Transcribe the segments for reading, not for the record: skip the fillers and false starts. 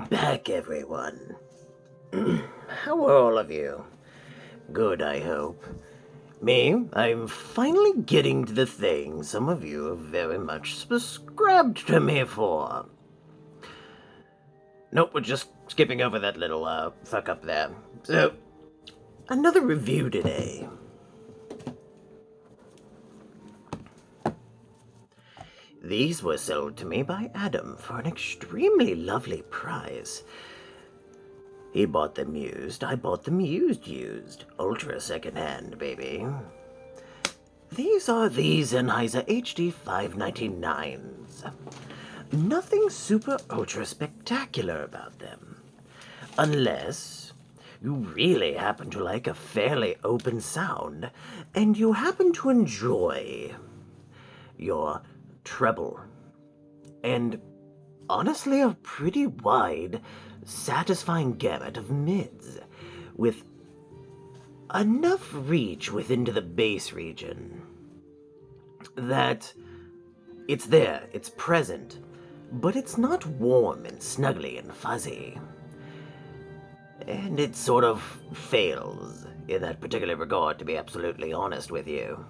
back, everyone. How are all of you? Good, I hope. Me, I'm finally getting to the thing some of you have very much subscribed to me for. Nope, we're just skipping over that little, fuck up there. So, another review today. These were sold to me by Adam for an extremely lovely price. He bought them used, I bought them used. Ultra secondhand, baby. These are the Sennheiser HD599s. Nothing super ultra spectacular about them. Unless you really happen to like a fairly open sound and you happen to enjoy your treble. And honestly, a pretty wide, satisfying gamut of mids, with enough reach within to the bass region that it's there, it's present, but it's not warm and snuggly and fuzzy. And it sort of fails in that particular regard, to be absolutely honest with you.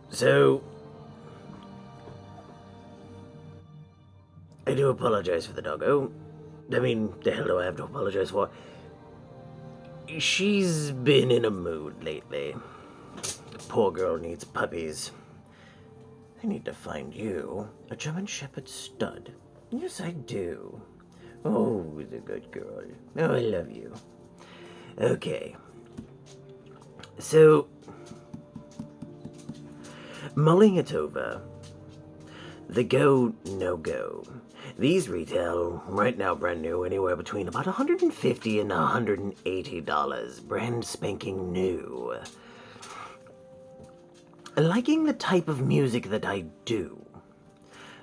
So, I do apologize for the doggo. I mean, the hell do I have to apologize for? She's been in a mood lately. The poor girl needs puppies. I need to find you a German Shepherd stud. Yes, I do. Oh, the good girl. Oh, I love you. Okay. So, mulling it over, the go, no go. These retail, right now brand new, anywhere between about $150 and $180, brand spanking new. Liking the type of music that I do,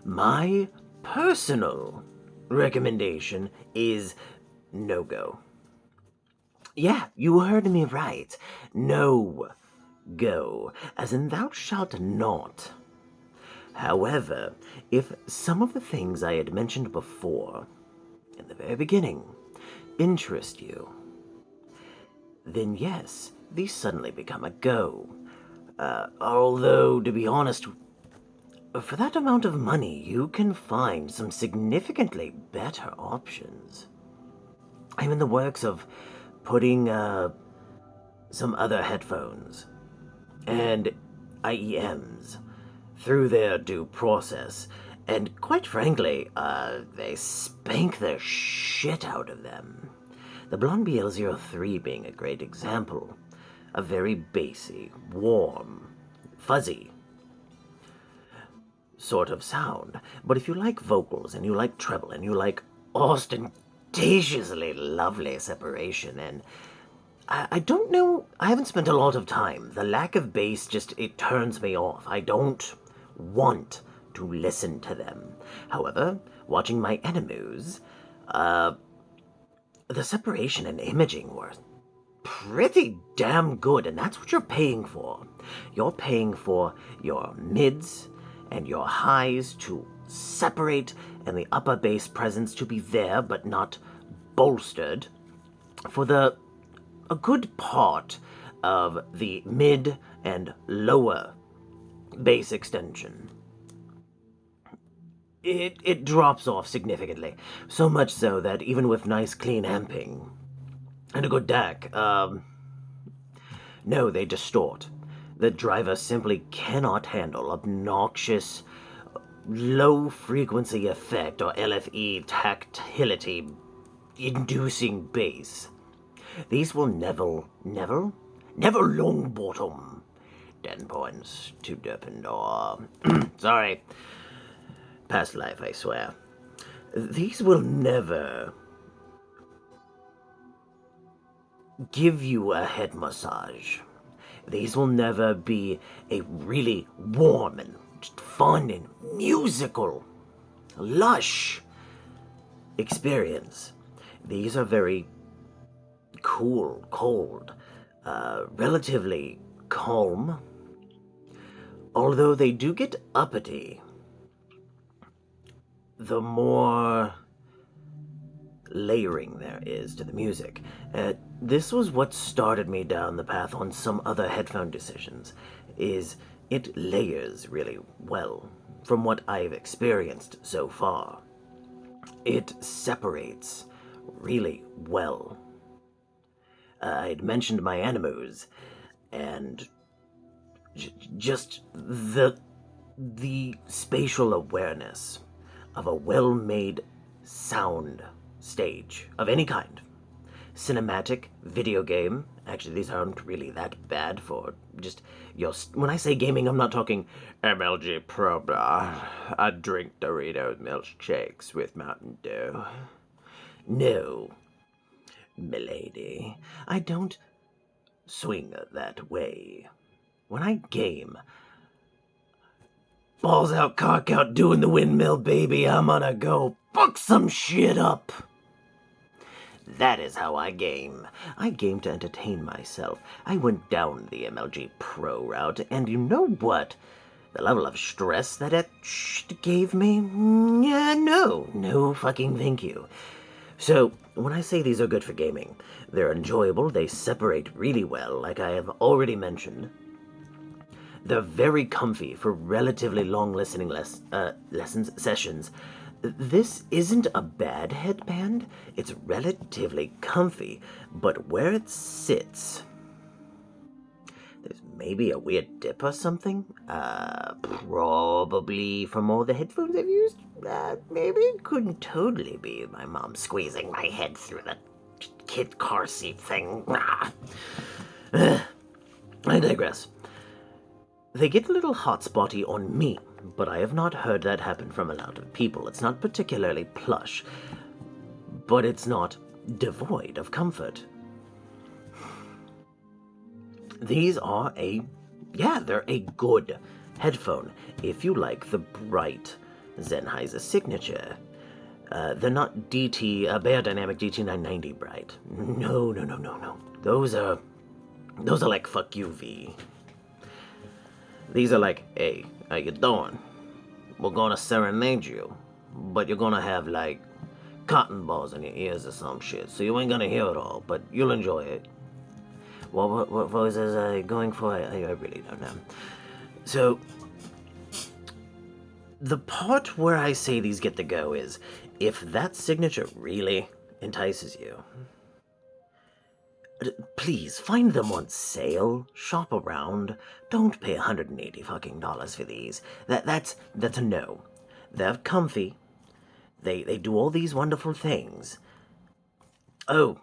my personal recommendation is no go. Yeah, you heard me right. No go, as in thou shalt not. However, if some of the things I had mentioned before, in the very beginning, interest you, then yes, these suddenly become a go. Although, to be honest, for that amount of money, you can find some significantly better options. I'm in the works of putting, some other headphones and IEMs through their due process, and quite frankly, they spank the shit out of them. The Blonde BL03 being a great example. A very bassy, warm, fuzzy sort of sound. But if you like vocals, and you like treble, and you like ostentatiously lovely separation, and I don't know, I haven't spent a lot of time. The lack of bass just, it turns me off. I don't want to listen to them. However, watching my enemies, the separation and imaging were pretty damn good, and that's what you're paying for. You're paying for your mids and your highs to separate and the upper bass presence to be there but not bolstered for a good part of the mid and lower bass extension. It drops off significantly, so much so that even with nice clean amping and a good DAC, no, they distort. The driver simply cannot handle obnoxious low-frequency effect or LFE tactility inducing bass. These will never long bottom. 10 points to Derpendor. Sorry. Past life, I swear. These will never give you a head massage. These will never be a really warm and fun and musical, lush experience. These are very cool, cold, relatively calm, although they do get uppity the more layering there is to the music. This was what started me down the path on some other headphone decisions, is it layers really well from what I've experienced so far. It separates really well. I'd mentioned my animos, and just the spatial awareness of a well-made sound stage of any kind. Cinematic, video game. Actually, these aren't really that bad for just your... When I say gaming, I'm not talking MLG Pro Blah. I drink Doritos milkshakes with Mountain Dew. No, milady. I don't swing that way. When I game, balls out, cock out, doing the windmill, baby, I'm gonna go fuck some shit up. That is how I game. I game to entertain myself. I went down the MLG Pro route, and you know what? The level of stress that shit gave me? Yeah, no fucking thank you. So, when I say these are good for gaming, they're enjoyable, they separate really well, like I have already mentioned. They're very comfy for relatively long listening sessions. This isn't a bad headband. It's relatively comfy, but where it sits, there's maybe a weird dip or something. Probably from all the headphones I've used. Maybe it couldn't totally be my mom squeezing my head through the kid car seat thing. I digress. They get a little hot-spotty on me, but I have not heard that happen from a lot of people. It's not particularly plush, but it's not devoid of comfort. These are they're a good headphone if you like the bright Sennheiser signature. They're not Beyerdynamic DT990 bright. No. Those are like fuck you, V. These are like, hey, how you doing? We're gonna serenade you, but you're gonna have like cotton balls in your ears or some shit, so you ain't gonna hear it all, but you'll enjoy it. What voice is I going for? I really don't know. So, the part where I say these get the go is, if that signature really entices you, please find them on sale, shop around. Don't pay $180 fucking for these. That's a no. They're comfy. They do all these wonderful things. Oh,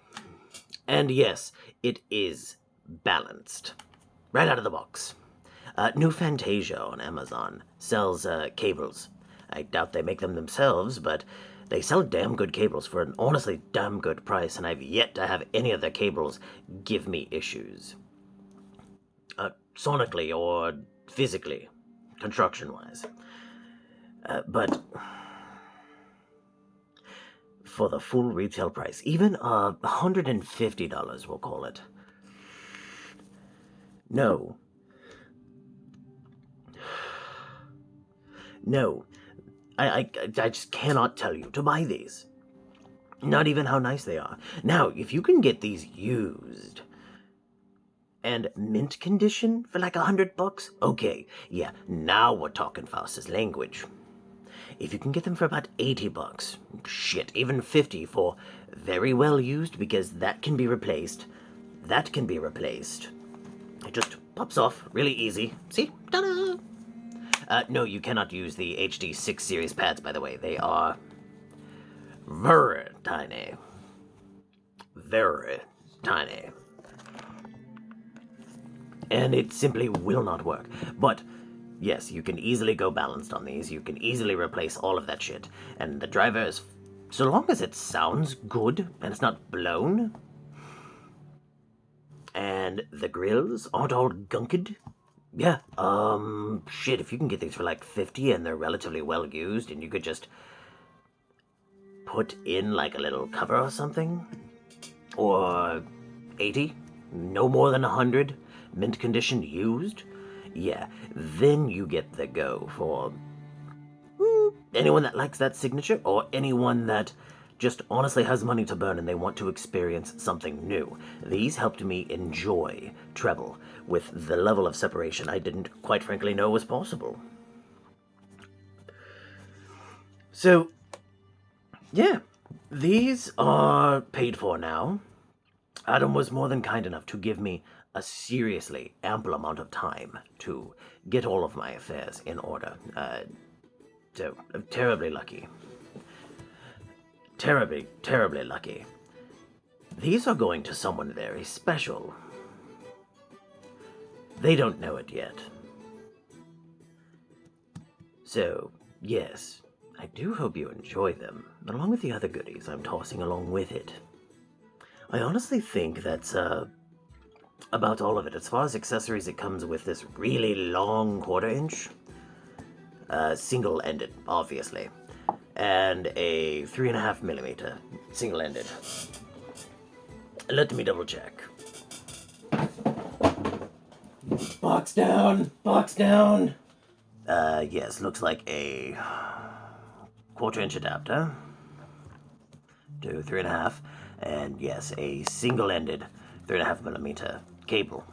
and yes, it is balanced. Right out of the box. New Fantasia on Amazon sells cables. I doubt they make them themselves, but they sell damn good cables for an honestly damn good price, and I've yet to have any of their cables give me issues. Sonically or physically, construction-wise. But for the full retail price, even $150, we'll call it. No, I just cannot tell you to buy these. Not even how nice they are. Now, if you can get these used and mint condition for like $100, okay, yeah, now we're talking Faustus language. If you can get them for about $80, shit, even 50 for very well used, because that can be replaced. That can be replaced. It just pops off really easy. See? Ta-da! No, you cannot use the HD6 series pads, by the way. They are very tiny. Very tiny. And it simply will not work. But, yes, you can easily go balanced on these. You can easily replace all of that shit. And the driver is... So long as it sounds good and it's not blown, and the grills aren't all gunked, yeah, shit, if you can get these for like 50 and they're relatively well used and you could just put in like a little cover or something, or 80, no more than 100, mint condition used, yeah, then you get the go for anyone that likes that signature, or anyone that just honestly has money to burn and they want to experience something new. These helped me enjoy travel with the level of separation I didn't, quite frankly, know was possible. So, yeah, these are paid for now. Adam was more than kind enough to give me a seriously ample amount of time to get all of my affairs in order. So, terribly lucky. Terribly, terribly lucky. These are going to someone very special. They don't know it yet. So, yes, I do hope you enjoy them, along with the other goodies I'm tossing along with it. I honestly think that's, about all of it. As far as accessories, it comes with this really long 1/4 inch. Single-ended, obviously. And a 3.5 millimeter single-ended. Let me double check. Box down! Box down! Yes, looks like a 1/4 inch adapter to 3.5, and yes, a single-ended 3.5 millimeter cable.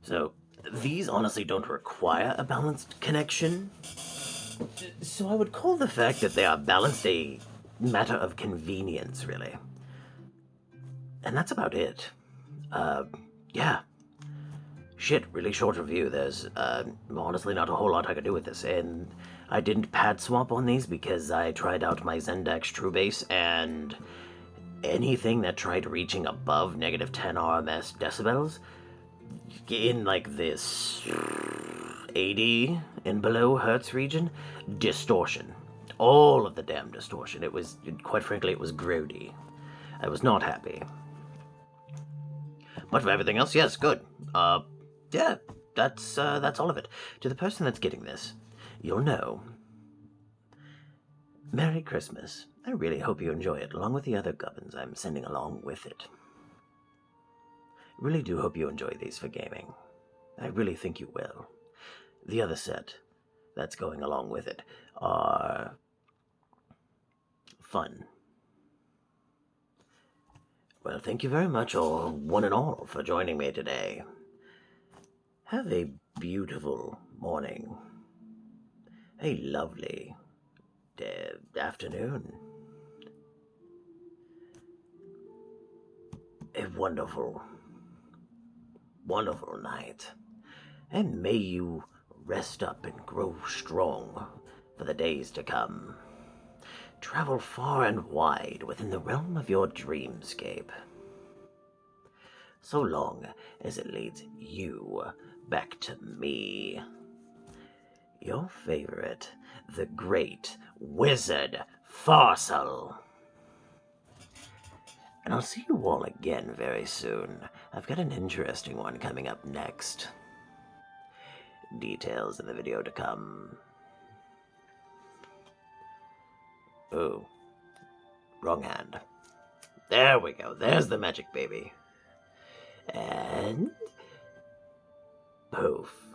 So, these honestly don't require a balanced connection. So I would call the fact that they are balanced a matter of convenience, really. And that's about it. Yeah. Shit, really short review. There's, honestly not a whole lot I could do with this. And I didn't pad swap on these because I tried out my Zendex True-Bass, and anything that tried reaching above negative 10 RMS decibels, in like this 80 and below hertz region, distortion. All of the damn distortion. It was, quite frankly, it was grody. I was not happy. But for everything else, yes, good. Yeah, that's all of it. To the person that's getting this, you'll know. Merry Christmas. I really hope you enjoy it, along with the other gubbins I'm sending along with it. Really do hope you enjoy these for gaming. I really think you will. The other set that's going along with it are fun. Well, thank you very much, all, one and all, for joining me today. Have a beautiful morning. A lovely afternoon. A wonderful, wonderful night. And may you rest up and grow strong for the days to come. Travel far and wide within the realm of your dreamscape, so long as it leads you back to me. Your favorite, the great wizard Farsil. And I'll see you all again very soon. I've got an interesting one coming up next. Details in the video to come. Oh, wrong hand. There we go. There's the magic baby. And poof.